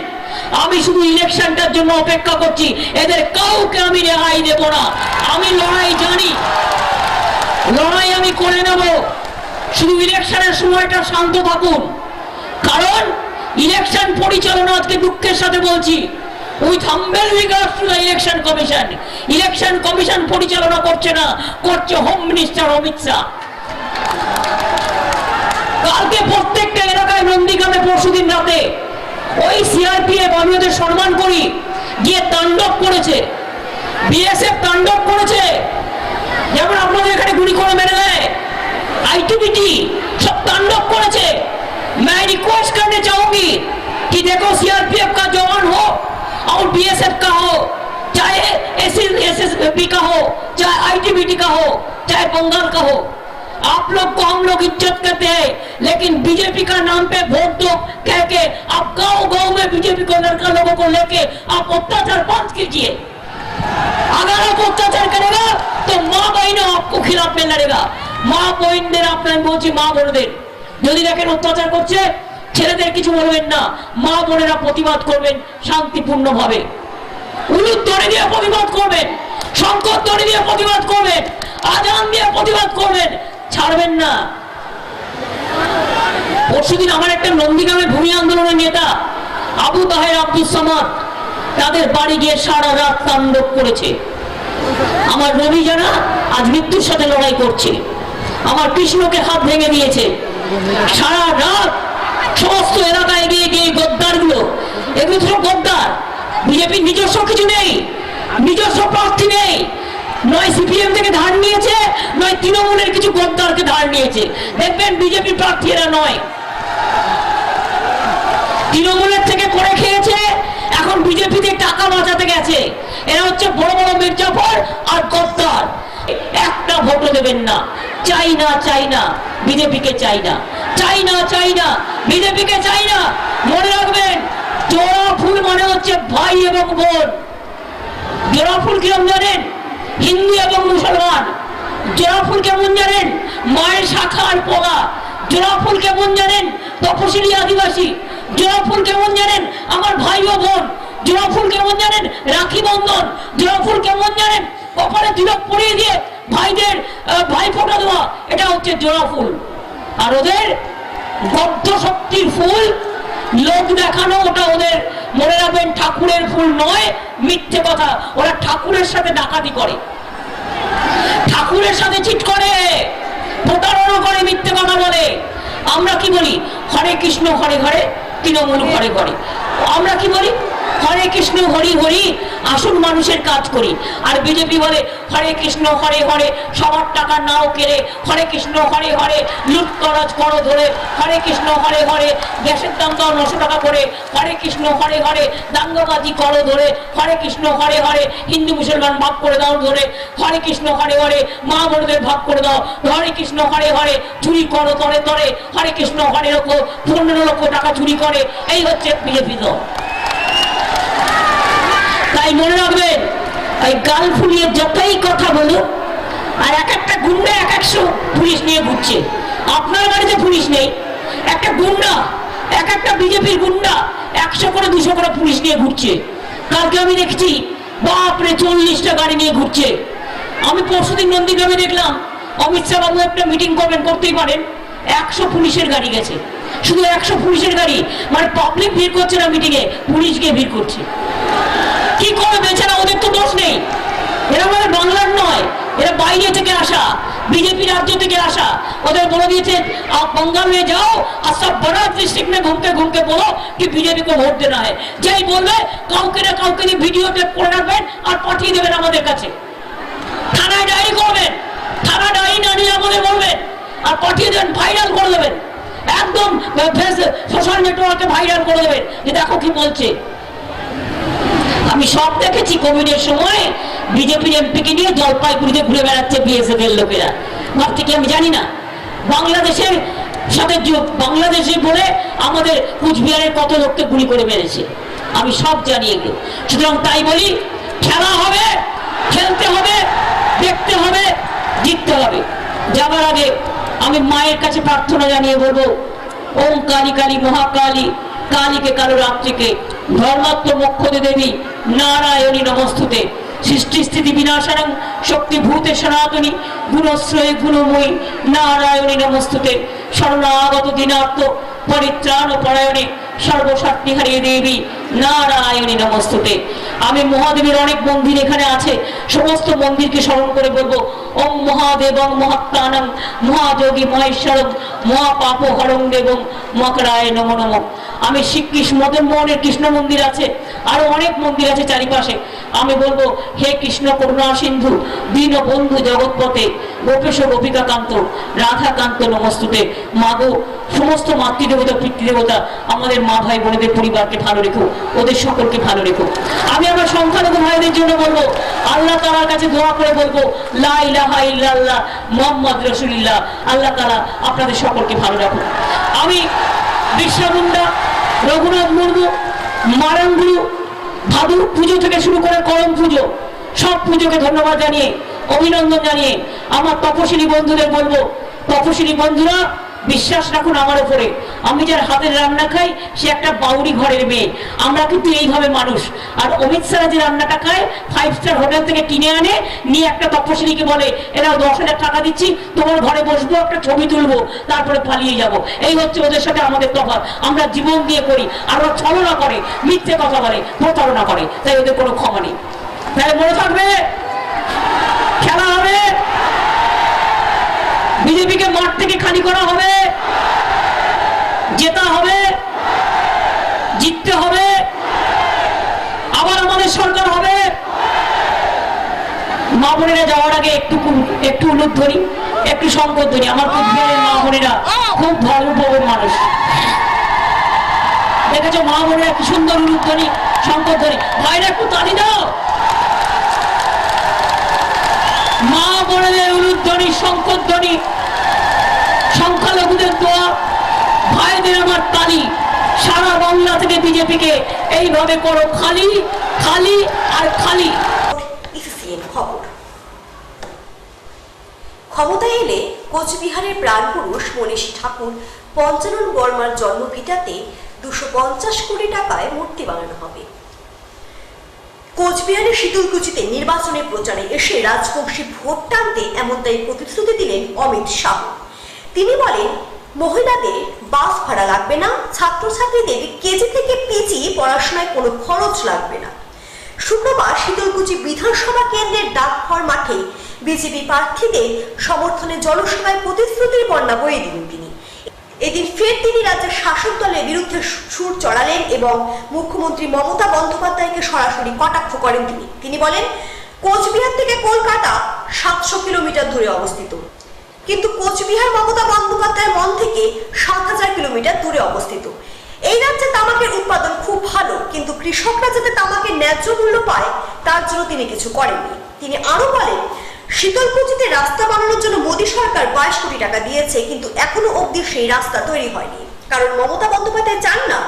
আমি শুধু ইলেকশনটার জন্য অপেক্ষা করছি। এদের কাউকে আমি রেহাই দেব না। আমি লড়াই জানি, লড়াই আমি করে নেব। শুধু ইলেকশনের সময়টা শান্ত থাকুন, কারণ ইলেকশন পরিচালনা, আজকে দুঃখের সাথে বলছি, with humble regards to the election commission, election commission পরিচালনা করছে না, করছে হোম মিনিস্টার অমিত শাহ। কালকে প্রত্যেকটা এলাকায়, নন্দীগ্রামে পরশুদিন রাতে ওই সিআরপিএফ, আমি ওদের সম্মান করি, গিয়ে তাণ্ডব করেছে, বিএসএফ তাণ্ডব করেছে। যেমন আপনাদের এখানে গুলি করে মেরে দেয়, आईटीबीटी सब तांडव करेছে। मैं रिक्वेस्ट करने चाहूंगी कि देखो सीआरपीएफ का जवान हो और बीएसएफ का हो, चाहे एसएसबी का हो, चाहे आईटीबीटी का हो, चाहे बंगाल का हो, आप लोग को हम लोग इज्जत करते हैं, लेकिन बीजेपी का नाम पे वोट दो कह के आप गांव-गांव में बीजेपी को लड़का लोगों को लेके आप अत्याचार बंद कीजिए। अगर आप अत्याचार करेगा तो माँ बहनों आपको खिलाफ में लड़ेगा। माँ बहनদের আপনার বলছি, মা বোনদের যদি দেখেন অত্যাচার করছে, ছেলেদের কিছু বলবেন না, মা বোনেরা প্রতিবাদ করবেন শান্তিপূর্ণ ভাবে, উলুধ্বনি দিয়ে প্রতিবাদ করবেন, শঙ্করধ্বনি দিয়ে প্রতিবাদ করবেন, আজান দিয়ে প্রতিবাদ করবেন, ছাড়বেন না। পরশুদিন আমার একটা নন্দীগ্রামের ভূমি আন্দোলনের নেতা আবু তাহের আব্দুস সামাদ তাদের বাড়ি গিয়ে সারা রাত তাণ্ডব করেছে। আমার রবি জানা আজ মৃত্যুর সাথে লড়াই করছে, আমার কৃষ্ণকে হাত ভেঙে দিয়েছে। সারা রাত সমস্ত এলাকায় গিয়ে গিয়ে গদ্দার গুলো, এগুলো তো গদ্দার। বিজেপির নিজস্ব কিছু নেই, নিজস্ব প্রার্থী নেই, নয় সিপিএম থেকে ধার নিয়েছে, নয় তৃণমূলের কিছু গদ্দারকে ধার নিয়েছে। দেখবেন বিজেপি প্রার্থী এরা নয়, তৃণমূলের থেকে করে খেয়েছে, এখন বিজেপিতে টাকা বাঁচাতে গেছে। এরা হচ্ছে বড় বড় মির্জাফর আর গদ্দার। একটা ভোটও দেবেন না। চাই না, চাই না, বিজেপিকে চাই না, চাই না, চাই না, বিজেপিকে চাই না। মনে রাখবেন, জোড়া ফুল মানে হচ্ছে ভাই এবং বোন। জোড়া ফুল কিরম জানেন? হিন্দু এবং মুসলমান। জোড়া ফুল কেমন জানেন? মায়ের শাখা আর পগা। জোড়া ফুল কেমন জানেন? তপশিলি আদিবাসী। জোড়া ফুল কেমন জানেন? আমার ভাই ও বোন। জোড়া ফুল কেমন জানেন? রাখি বন্ধন। জোড়া ফুল কেমন জানেন? কপালে তিলক পরিয়ে দিয়ে ভাইদের ভাই ফোঁটা দেওয়া, এটা হচ্ছে জোড়া ফুল। আর ওদের বদ্ধ শক্তির ফুল, লোক দেখানো, ওটা ওদের। মনে রাখবেন, ঠাকুরের ফুল নয়, মিথ্যে কথা। ওরা ঠাকুরের সাথে ডাকাতি করে। ঠাকুরের সাথে চিট করে, প্রতারণা করে, মিথ্যে কথা বলে। আমরা কি বলি? হরে কৃষ্ণ হরে হরে, তৃণমূল ঘরে ঘরে। আমরা কি বলি? হরে কৃষ্ণ হরি হরি, আসুন মানুষের কাজ করি। আর বিজেপি বলে হরে কৃষ্ণ হরে হরে, সবার টাকা নাও কেড়ে, হরে কৃষ্ণ হরে হরে, লুট তরাজ করো ধরে, হরে কৃষ্ণ হরে হরে, গ্যাসের দাম দাও 900 টাকা করে, হরে কৃষ্ণ হরে হরে, দাঙ্গাবাজি করো ধরে, হরে কৃষ্ণ হরে হরে, হিন্দু মুসলমান ভাগ করে দাও ধরে, হরে কৃষ্ণ হরে হরে, মা বোনদের ভাগ করে দাও, হরে কৃষ্ণ হরে হরে, চুরি করো তরে তরে, হরে কৃষ্ণ হরে লক্ষ 15 লক্ষ টাকা চুরি করে। এই হচ্ছে বিজেপি দল। তাই মনে রাখবেন, এই গাল ফুলিয়ে যতই কথা বলুন, আর এক একটা গুন্ডা 100 পুলিশ নিয়ে ঘুরছে। আপনার বাড়িতে পুলিশ নেই, একটা গুন্ডা, এক একটা বিজেপির গুন্ডা 100 করে 200 করে পুলিশ নিয়ে ঘুরছে। কালকে আমি দেখছি বাপরে 40টা গাড়ি নিয়ে ঘুরছে। আমি পরশুদিন নন্দীগ্রামে দেখলাম অমিত শাহ বাবু একটা মিটিং করবেন, করতেই পারেন, 100 পুলিশের গাড়ি গেছে। শুধু 100 পুলিশের গাড়ি, মানে পাবলিক ভিড় করছে না মিটিংয়ে, পুলিশ গিয়ে ভিড় করছে। কি করে বেচারা? ওদের তো দোষ নেই, এরা আমাদের বাংলার নয়, এরা বাইরে থেকে আসা, बीजेपी राज्य থেকে আসা। ওদের বলে দিয়েছে आप बंगाल में जाओ और सब बड़ा डिस्ट्रिक्ट में घूम के बोलो कि बीजेपी को वोट देना है। যেই বলবে কাউকে না কাউকে দিয়ে ভিডিও টেপ করে রাখবেন আর পাঠিয়ে দেবেন আমাদের কাছে, থানায় ডায়েরি করবেন, থানা ডায়েরি না নিয়ে আমাদের বলবেন আর পাঠিয়ে দেবেন, ভাইরাল করে দেবেন, একদম সোশ্যাল নেটওয়ার্কে ভাইরাল করে দেবেন যে দেখো কি বলছে। আমি সব দেখেছি, কোভিডের সময় বিজেপির এমপিকে নিয়ে জলপাইগুড়িতে ঘুরে বেড়াচ্ছে বিএসএফ এর লোকেরা। ভাবছে কি আমি জানি না? বাংলাদেশের সাথে বাংলাদেশে বলে আমাদের কুচবিহারের কত লোককে গুলি করে মেরেছে, আমি সব জানি এগুলো। সুতরাং তাই বলি, খেলা হবে, খেলতে হবে, দেখতে হবে, জিততে হবে। যাবার আগে আমি মায়ের কাছে প্রার্থনা জানিয়ে বলবো, ওম কালী কালী মহাকালী, কালীকে কালো রাত্রিকে, ধর্মাত্ম মোক্ষদে দেবী নারায়ণী নমস্তুতে, সৃষ্টি স্থিতি বিনাশানং শক্তিভূতে সনাতনী, গুণশ্রয়ে গুণময়ী নারায়ণী নমস্তুতে, শরণাগত দিনার্থ পরিত্রাণ পরায়ণে সর্বশক্তি হারিয়ে দেবী নারায়ণী নমস্তুতে। আমি মহাদেবের অনেক মন্দির এখানে আছে, সমস্ত মন্দিরকে স্মরণ করে বলবো ওম মহাদেবং মহাত্মানং মহাযোগী মহেশ্বরং মহাপাপ হরং দেবং মকরায় নমো নমঃ। আমি শ্রীকৃষ্ণ মদন মোহনের কৃষ্ণ মন্দির আছে, আরো অনেক মন্দির আছে চারিপাশে। আমি বলবো হে কৃষ্ণ করুণা সিন্ধু দীন বন্ধু জগৎপথে গোপেশ গোপিকা কান্ত রাধাকান্ত নমস্তুতে। মাগো সমস্ত মাতৃদেবতা পিতৃদেবতা আমাদের মা ভাই বোনেদের পরিবারকে ভালো রেখো, ওদের সকলকে ভালো রেখো। আমি আমার সংখ্যালঘু ভাইদের জন্য বলবো, আল্লাহ তাআলার কাছে দোয়া করে বলবো লা ইলাহা ইল্লাল্লাহ মুহাম্মদ রাসূলুল্লাহ। আল্লাহ তাআলা আপনাদের সকলকে ভালো রাখুন। আমি বিরসা মুন্ডা, রঘুনাথ মুর্মু, মারাঙ্গুরু, ভাদু পুজো থেকে শুরু করে করম পুজো, সব পুজোকে ধন্যবাদ জানিয়ে অভিনন্দন জানিয়ে আমার তপশিলি বন্ধুদের বলবো, তপশিলি বন্ধুরা বিশ্বাস রাখুন আমার উপরে। আমি যার হাতের রান্না খাই সে একটা বাউরি ঘরের মেয়ে, আমরা কিন্তু এইভাবে মানুষ। আর অমিত শাহ যে রান্নাটা খায় 5 স্টার হোটেল থেকে কিনে আনে, নিয়ে একটা তপশিলীকে বলে এরা 10,000 টাকা দিচ্ছি, তোমার ঘরে বসবো, একটা ছবি তুলবো, তারপরে পালিয়ে যাব। এই হচ্ছে ওদের সাথে আমাদের তফাৎ। আমরা জীবন দিয়ে করি, আর ওরা ছলনা করে, মিথ্যে কথা বলে, প্রতারণা করে, তাই ওদের কোনো ক্ষমা নেই। তাই মনে থাকবে, খেলা হবে, বিজেপিকে মাঠ থেকে খালি করা হবে, জেতা হবে, জিততে হবে, আবার আমাদের সরকার হবে। মা বোনেরা যাওয়ার আগে একটু উলুধ্বনি, একটু শঙ্করধ্বনি। আমার কুচবিহারের মা বোনেরা খুব ধর্মপ্রবণ মানুষ, দেখেছো মা বোনেরা কি সুন্দর উলুধ্বনি শঙ্করধ্বনি। ভাইরা একটু তালি দাও, মা বোনেদের উলুধ্বনি শঙ্করধ্বনি, সংখ্যালঘুদের দোয়া, ভাইদের আমার তালি। সারা বাংলা থেকে বিজেপিকে এইভাবে করো খালি, খালি আর খালি। খবর। ক্ষমতায় এলে কোচবিহারের প্রাণপুরুষ মনীষী ঠাকুর পঞ্চানন বর্মার জন্মভিটাতে 250 কোটি টাকায় মূর্তি বানানো হবে। কোচবিহারের শীতলকুচিতে নির্বাচনের প্রচারে এসে রাজবংশী ভোট টানতে এমনটাই প্রতিশ্রুতি দিলেন অমিত শাহ। তিনি বলেন, মহিলাদের বাস ভাড়া লাগবে না, ছাত্রছাত্রীদের কেজি থেকে পিজি পড়াশোনায় কোনো খরচ লাগবে না। শুক্রবার শীতলকুচি বিধানসভা কেন্দ্রের ডাকঘর মাঠে বিজেপি প্রার্থীদের সমর্থনে জনসভায় প্রতিশ্রুতির বন্যা বয়ে দিলেন তিনি। এদিন ফের তিনি রাজ্যের শাসক দলের বিরুদ্ধে সুর চড়ালেন এবং মুখ্যমন্ত্রী মমতা বন্দ্যোপাধ্যায়কে সরাসরি কটাক্ষ করেন তিনি বলেন, কোচবিহার থেকে কলকাতা 700 কিলোমিটার দূরে অবস্থিত, কিন্তু কোচবিহার মমতা বন্দ্যোপাধ্যায়ের মন থেকে 7000 কিলোমিটার দূরে অবস্থিত। এই রাজ্যে তামাকের উৎপাদন খুব ভালো, কিন্তু কৃষকরা যাতে তামাকের ন্যায্য মূল্য পায় তার জন্য তিনি কিছু করেননি। তিনি আরো বলেন, শীতলকুচিতে রাস্তা বানানোর জন্য মোদী সরকার 22 কোটি টাকা দিয়েছে, কিন্তু এখনো অবধি সেই রাস্তা তৈরি হয়নি, কারণ মমতা বন্দ্যোপাধ্যায় চান না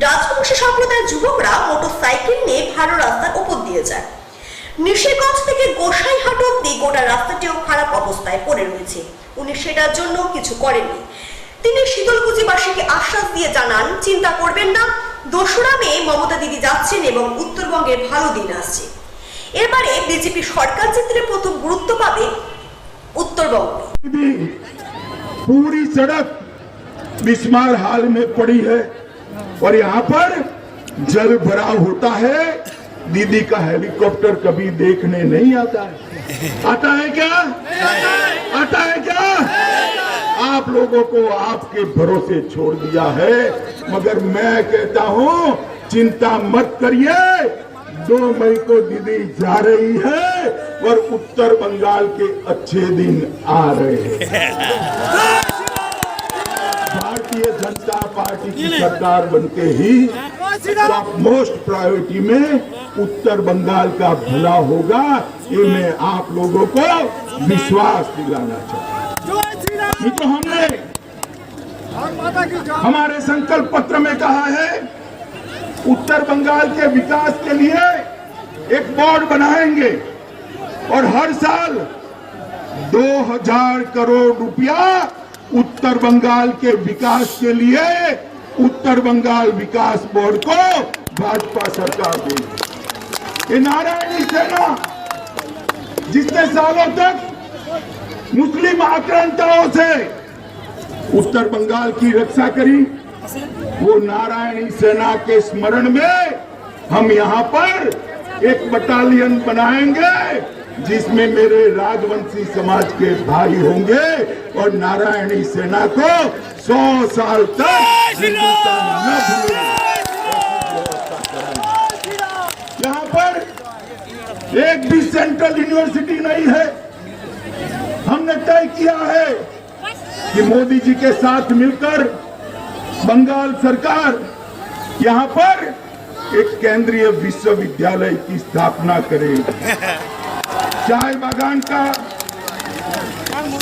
রাজবংশী সম্প্রদায়ের যুবকরা মোটরসাইকেল নিয়ে ভালো রাস্তার উপর দিয়ে যায়। নিশিগঞ্জ থেকে গোসাইহাট অব্দি গোটা রাস্তাটিও খারাপ অবস্থায় পড়ে রয়েছে, উনি সেটার জন্য কিছু করেননি। তিনি শীতলকুচিবাসীকে আশ্বাস দিয়ে জানান, চিন্তা করবেন না, 2রা মে মমতা দিদি যাচ্ছেন এবং উত্তরবঙ্গের ভালো দিন আসছে। এবারে বিজেপি সরকার জিতলে প্রথম গুরুত্ব পাবে উত্তরবঙ্গ। पूरी सड़क बिस्मार हाल में पड़ी है और यहाँ पर जल भराव होता है। दीदी का हेलीकॉप्टर कभी देखने नहीं आता है। आता है क्या? आता है क्या? आप लोगों को आपके भरोसे छोड़ दिया है, मगर मैं कहता हूँ चिंता मत करिए। 2 मई को दीदी जा रही है और उत्तर बंगाल के अच्छे दिन आ रहे हैं। भारतीय जनता पार्टी की सरकार बनते ही टॉप मोस्ट प्रायोरिटी में उत्तर बंगाल का भला होगा, ये मैं आप लोगों को विश्वास दिलाना चाहता हूँ। तो हमने हमारे संकल्प पत्र में कहा है, उत्तर बंगाल के विकास के लिए एक बोर्ड बनाएंगे और हर साल 2000 करोड़ रुपया उत्तर बंगाल के विकास के लिए उत्तर बंगाल विकास बोर्ड को भाजपा सरकार देगी। ये नारायणी सेना जिसने सालों तक मुस्लिम आक्रांताओं से उत्तर बंगाल की रक्षा करी, वो नारायणी सेना के स्मरण में हम यहाँ पर एक बटालियन बनाएंगे जिसमें मेरे राजवंशी समाज के भाई होंगे और नारायणी सेना को 100 साल तक हिंदुस्तान न भूले। यहाँ पर एक भी सेंट्रल यूनिवर्सिटी नहीं है। हमने तय किया है कि मोदी जी के साथ मिलकर बंगाल सरकार यहाँ पर एक केंद्रीय विश्वविद्यालय की स्थापना करेगी। चाय बागान का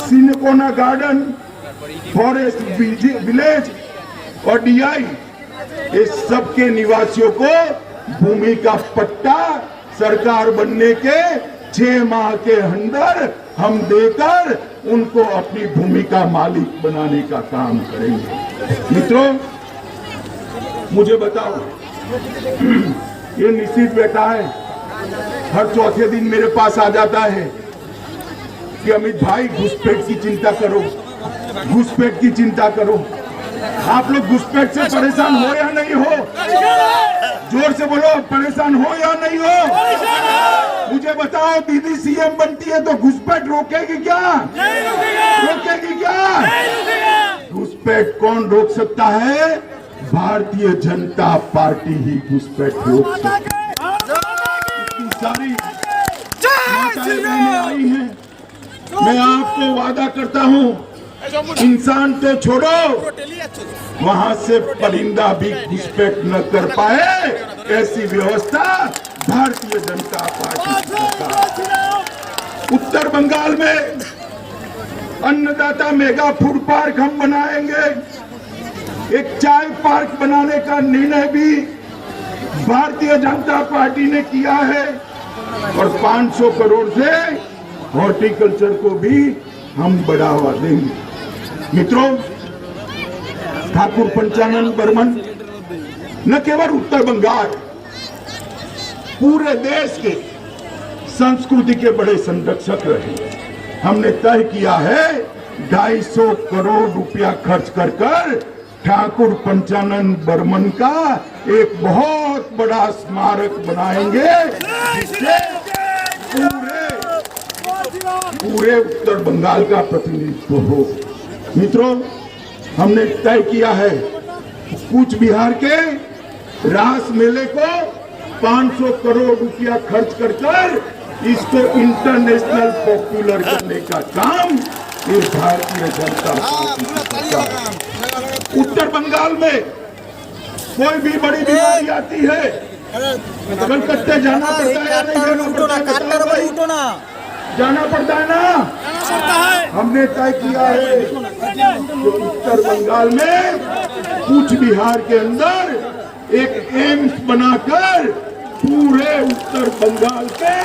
सिनकोना गार्डन, फॉरेस्ट विलेज और डीआई, इस सब के निवासियों को भूमि का पट्टा सरकार बनने के 6 माह के अंदर हम देकर उनको अपनी भूमि का मालिक बनाने का काम करेंगे। मित्रों, मुझे बताओ, ये निश्चित बेटा है, हर चौथे दिन मेरे पास आ जाता है कि अमित भाई घुसपैठ की चिंता करो, घुसपैठ की चिंता करो। आप लोग घुसपैठ से परेशान हो या नहीं हो? जोर से बोलो, परेशान हो या नहीं हो? मुझे बताओ, दीदी सीएम बनती है तो घुसपैठ रोकेगी क्या? रोकेगी क्या? घुसपैठ कौन रोक सकता है? भारतीय जनता पार्टी ही घुसपैठ रोक सकती है। इतनी सारी माताएं आई हैं, मैं आपको वादा करता हूं, इंसान तो छोड़ो, वहां से परिंदा भी घुसपैठ न कर पाए, ऐसी व्यवस्था भारतीय जनता पार्टी की सरकार। उत्तर बंगाल में अन्नदाता मेगा फूड पार्क हम बनाएंगे। एक चाय पार्क बनाने का निर्णय भी भारतीय जनता पार्टी ने किया है और 500 करोड़ से हॉर्टिकल्चर को भी हम बढ़ावा देंगे। मित्रों, ठाकुर पंचानन बर्मन न केवल उत्तर बंगाल, पूरे देश के संस्कृति के बड़े संरक्षक रहे। हमने तय किया है 250 करोड़ रुपया खर्च कर ठाकुर पंचानन बर्मन का एक बहुत बड़ा स्मारक बनाएंगे, जिससे पूरे पूरे उत्तर बंगाल का प्रतिनिधित्व हो। मित्रों, हमने तय किया है कूच बिहार के रास मेले को 500 करोड़ रुपया खर्च कर इसको इंटरनेशनल पॉपुलर करने का काम ये भारतीय जनता पार्टी का है। उत्तर बंगाल में कोई भी बड़ी बीमारी आती है, कलकत्ते जाना पड़ता है या नहीं जाना पड़ता है? जाना पड़ता है ना। हमने तय किया है कि उत्तर बंगाल में कूच बिहार के अंदर एक एम्स बनाकर पूरे उत्तर बंगाल के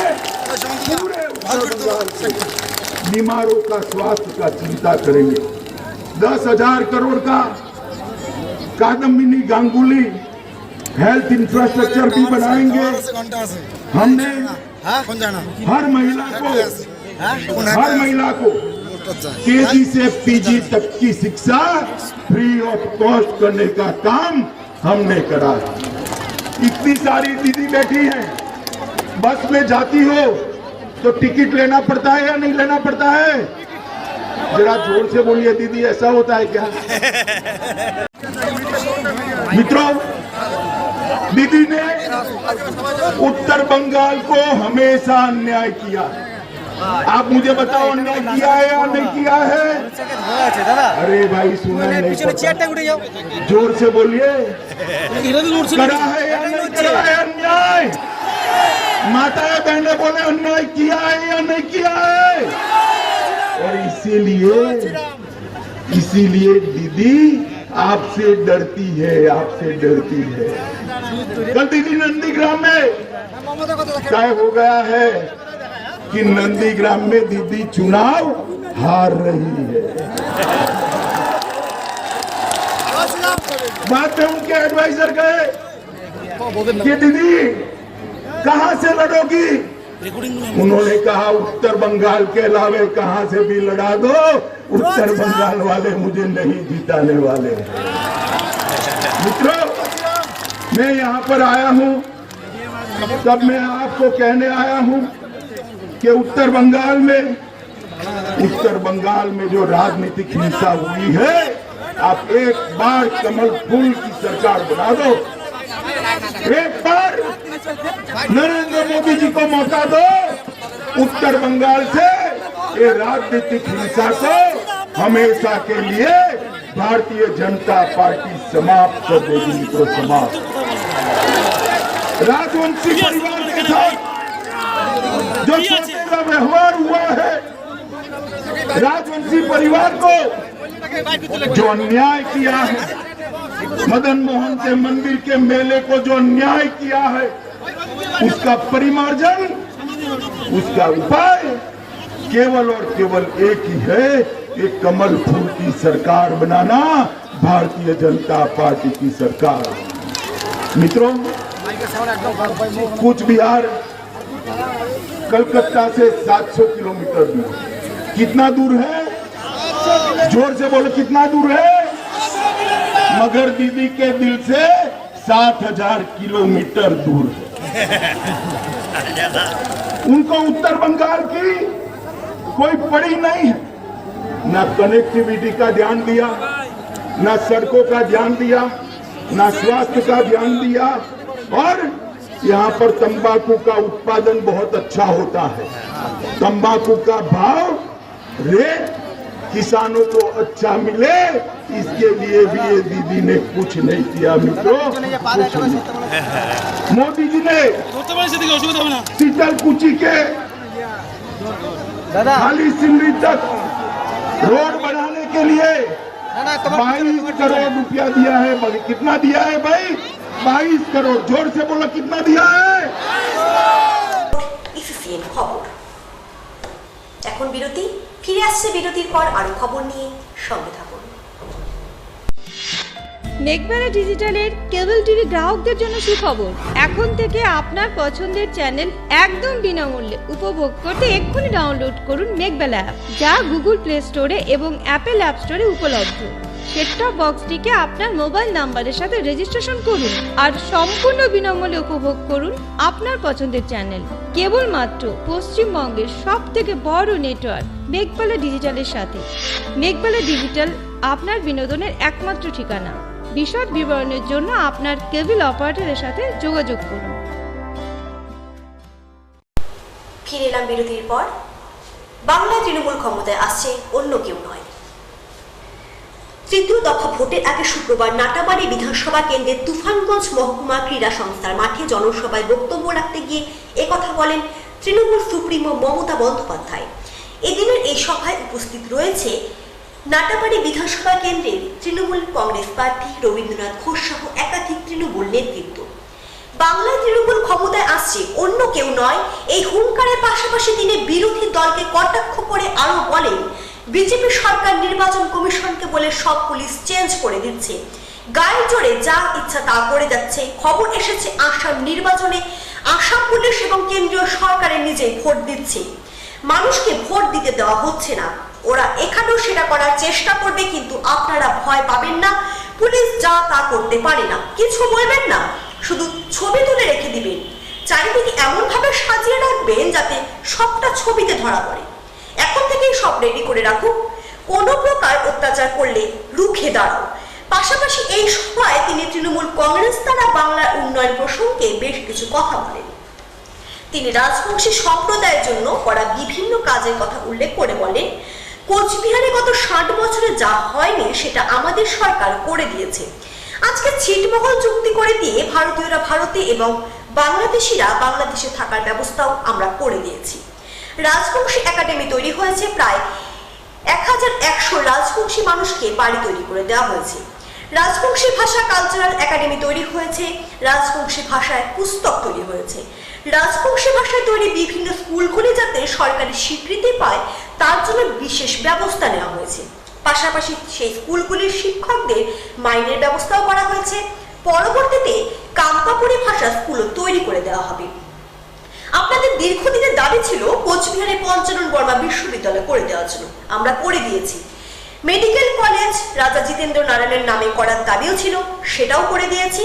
बीमारों का स्वास्थ्य का चिंता करेंगे। 10,000 करोड़ का कादम्बिनी गांगुली हेल्थ इंफ्रास्ट्रक्चर भी बनाएंगे। हमने हर महिला को केजी से पीजी तक की शिक्षा फ्री ऑफ कॉस्ट करने का काम हमने करा है। इतनी सारी दीदी बैठी हैं, बस में जाती हो तो टिकट लेना पड़ता है या नहीं लेना पड़ता है? जरा जोर से बोलिए दीदी, ऐसा होता है क्या? मित्रों, दीदी ने उत्तर बंगाल को हमेशा अन्याय किया। आप मुझे बताओ अन्याय किया है या नहीं किया है? अरे भाई सुना नहीं पड़ता, जोर से बोलिए। करा है या नहीं करा है अन्याय? माताएं बहनें बोले अन्याय किया है या नहीं किया है? और इसीलिए दीदी आपसे डरती है, आपसे डरती है। कल दीदी नंदीग्राम में तय हो गया है कि नंदीग्राम में दीदी चुनाव हार रही है। बाद में उनके एडवाइजर गए कि दीदी कहां से लड़ोगी? उन्होंने कहा उत्तर बंगाल के अलावे कहां से भी लड़ा दो, उत्तर बंगाल वाले मुझे नहीं जिताने वाले। मित्रों, मैं यहाँ पर आया हूँ तब मैं आपको कहने आया हूँ कि उत्तर बंगाल में जो राजनीतिक हिंसा हुई है, आप एक बार कमल फूल की सरकार बना दो, एक बार नरेंद्र मोदी जी को मौका दो, उत्तर बंगाल से ये राजनीतिक हिंसा को हमेशा के लिए भारतीय जनता पार्टी समाप्त कर देगी। मित्रों, समाप्त। राजवंशी परिवार के साथ जो छोटे का व्यवहार हुआ है, राजवंशी परिवार को जो अन्याय किया है, मदन मोहन के मंदिर के मेले को जो अन्याय किया है, उसका परिमार्जन, उसका उपाय केवल और केवल एक ही है, एक कमल फूल की सरकार बनाना, भारतीय जनता पार्टी की सरकार। मित्रों, कूच बिहार कलकत्ता से 700 किलोमीटर दूर। कितना दूर है? जोर से बोलो, कितना दूर है? मगर दीदी के दिल से 7,000 किलोमीटर दूर है। उनको उत्तर बंगाल की कोई पड़ी नहीं है। ना कनेक्टिविटी का ध्यान दिया, ना सड़कों का ध्यान दिया, ना स्वास्थ्य का ध्यान दिया। और यहाँ पर तंबाकू का उत्पादन बहुत अच्छा होता है। तंबाकू का भाव, रेट किसानों को अच्छा मिले, इसके लिए भी ये दीदी ने कुछ नहीं किया। मित्रों, कुछ नहीं। मोदी जी ने शीतल कुची के खाली सिमरी तक रोड बनाने के लिए 22 करोड़ रुपया दिया है। कितना दिया है भाई? 22 करोड़। जोर से बोलो, कितना दिया है? খবর। এখন বিরতি, ফিরে আসছে বিরতির পর আরো খবর নিয়ে, সঙ্গে থাকুন। মেঘবেলা ডিজিটালের কেবল টিভি গ্রাহকদের জন্য সুখবর। এখন থেকে আপনার পছন্দের চ্যানেল একদম বিনামূল্যে উপভোগ করতে এক্ষুনি ডাউনলোড করুন মেঘবেলা অ্যাপ, যা গুগল প্লে স্টোরে এবং অ্যাপেল অ্যাপ স্টোরে উপলব্ধ। সেট টপ বক্সটিকে আপনার মোবাইল নাম্বারের সাথে রেজিস্ট্রেশন করুন আর সম্পূর্ণ বিনামূল্যে উপভোগ করুন আপনার পছন্দের চ্যানেল কেবলমাত্র পশ্চিমবঙ্গের সবথেকে বড় নেটওয়ার্ক মেঘবালা ডিজিটালের সাথে। মেঘবালা ডিজিটাল আপনার বিনোদনের একমাত্র ঠিকানা। বিশদ বিবরণের জন্য আপনার কেবল অপারেটরের সাথে যোগাযোগ করুন। ফিরে এলাম বিরতির পর। বাংলায় তৃণমূল ক্ষমতায় আসছে অন্য কেউ নয়। তৃতীয় দফা ভোটের আগে শুক্রবার নাটাবাড়ি বিধানসভা কেন্দ্রের তুফানগঞ্জ মহকুমা ক্রীড়া সংস্থার মাঠে জনসভায় বক্তব্য রাখতে গিয়ে একথা বলেন তৃণমূল সুপ্রিমো মমতা বন্দ্যোপাধ্যায়। এদিনের এই সভায় উপস্থিত রয়েছে নাটাবাড়ি বিধানসভা কেন্দ্রের তৃণমূল কংগ্রেস প্রার্থী রবীন্দ্রনাথ ঘোষ সহ একাধিক তৃণমূল নেতৃত্ব। বাংলায় তৃণমূল ক্ষমতায় আসছে অন্য কেউ নয়, এই হুঙ্কারের পাশাপাশি তিনি বিরোধী দলকে কটাক্ষ করে আরো বলেন, বিজেপি সরকার নির্বাচন কমিশনকে বলে সব পুলিশ চেঞ্জ করে দিচ্ছে, গায়ে জোরে যা ইচ্ছা তা করে যাচ্ছে। খবর এসেছে আসাম নির্বাচনে আসাম পুলিশ এবং কেন্দ্রীয় সরকারের নিজেই ভোট দিচ্ছে, মানুষকে ভোট দিতে দেওয়া হচ্ছে না। ওরা এখানেও সেটা করার চেষ্টা করবে, কিন্তু আপনারা ভয় পাবেন না, পুলিশ যা তা করতে পারে না, কিছু বলবেন না, শুধু ছবি তুলে রেখে দিবেন, চারিদিকে এমন ভাবে সাজিয়ে রাখবেন যাতে সবটা ছবিতে ধরা পড়ে। এখন থেকেই সব রেডি করে রাখুন, কোনো প্রকার অত্যাচার করলে রুখে দাঁড়াও। পাশাপাশি এই সময় তিনি তৃণমূল কংগ্রেস দ্বারা বাংলার উন্নয়ন প্রসঙ্গে বেশ কিছু কথা বলেন। তিনি রাজবংশী সম্প্রদায়ের জন্য করা বিভিন্ন কাজের কথা উল্লেখ করে বলেন, কোচবিহারে গত 60 বছরে যা হয়নি সেটা আমাদের সরকার করে দিয়েছে। আজকে ছিটমহল চুক্তি করে দিয়ে ভারতীয়রা ভারতে এবং বাংলাদেশিরা বাংলাদেশে থাকার ব্যবস্থাও আমরা করে দিয়েছি। রাজবংশী একাডেমি তৈরি হয়েছে, প্রায় 1100 রাজবংশী মানুষকে বাড়ি তৈরি করে দেওয়া হয়েছে। রাজবংশী ভাষা কালচারাল একাডেমি তৈরি হয়েছে, রাজবংশী ভাষায় পুস্তক তৈরি হয়েছে। রাজবংশী ভাষায় তৈরি বিভিন্ন স্কুলগুলি যাতে সরকারি স্বীকৃতি পায় তার জন্য বিশেষ ব্যবস্থা নেওয়া হয়েছে। পাশাপাশি সেই স্কুলগুলির শিক্ষকদের মাইনের ব্যবস্থাও করা হয়েছে। পরবর্তীতে কামতাপুরী ভাষা স্কুলও তৈরি করে দেওয়া হবে। আপনাদের দীর্ঘদিনের দাবি ছিল কোচবিহারে পঞ্চানন বর্মা বিশ্ববিদ্যালয় করে দেওয়ার জন্য, আমরা করে দিয়েছি। মেডিকেল কলেজ রাজা জিতেন্দ্র নারায়ণের নামে করার দাবিও ছিল, সেটাও করে দিয়েছি।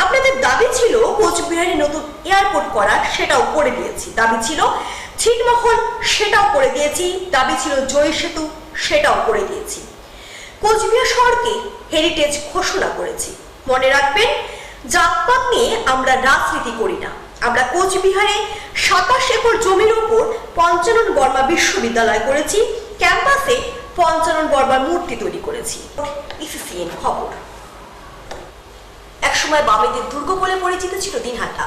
আপনাদের দাবি ছিল কোচবিহারে নতুন এয়ারপোর্ট করার, সেটাও করে দিয়েছি। দাবি ছিল ছিটমহল, সেটাও করে দিয়েছি। দাবি ছিল জয় সেতু, সেটাও করে দিয়েছি। কোচবিহার শহরকে হেরিটেজ ঘোষণা করেছি। মনে রাখবেন, জাতপাত নিয়ে আমরা রাজনীতি করি না। আমরা কোচবিহারে 27 একর জমির উপর পঞ্চানন বর্মা বিশ্ববিদ্যালয় করেছি, ক্যাম্পাসে পঞ্চানন বর্মার মূর্তি তৈরি করেছি। ইসিসিএন খবর। একসময় বামেদের দুর্গ বলে পরিচিত ছিল দিনহাটা।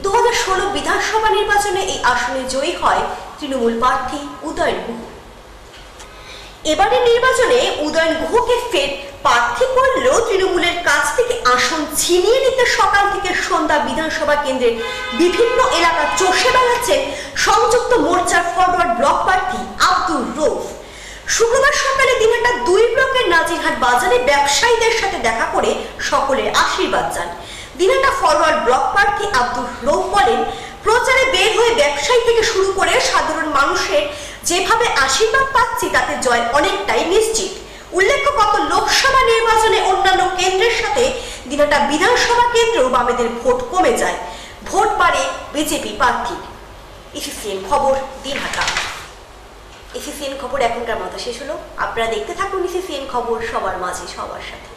2016 বিধানসভা নির্বাচনে এই আসনে জয়ী হয় তৃণমূল প্রার্থী উদয়ন গুহ। এবারের নির্বাচনে উদয়ন গুহকে ফের প্রার্থী করলেও তৃণমূলের কাছ থেকে আসন ছিনিয়ে নিতে সকাল থেকে সন্ধ্যা বিধানসভা কেন্দ্রের বিভিন্ন এলাকা চষে বেড়াচ্ছেন সংযুক্ত মোর্চার ফরওয়ার্ড ব্লক প্রার্থী আব্দুর রৌফ। শুক্রবার সকালে দিনহাটা 2 ব্লকের নাজিরহাট বাজারে ব্যবসায়ীদের সাথে দেখা করে সকলের আশীর্বাদ চান। দিনহাটা ফরওয়ার্ড ব্লক প্রার্থী আব্দুর রৌফ বলেন, প্রচারে বের হয়ে ব্যবসায়ী থেকে শুরু করে সাধারণ মানুষের যেভাবে আশীর্বাদ পাচ্ছি তাতে জয় অনেকটাই নিশ্চিত। উল্লেখ্য, গত লোকসভা নির্বাচনে অন্যান্য কেন্দ্রের সাথে দিনহাটা বিধানসভা কেন্দ্রেও বামেদের ভোট কমে যায়, ভোট বাড়ে বিজেপি প্রার্থী। ইসিসিএন খবর, দিনহাটা। ইসিসিএন খবর এখনকার মতো শেষ হলো। আপনারা দেখতে থাকুন ইসিসিএন খবর, সবার মাঝে সবার সাথে।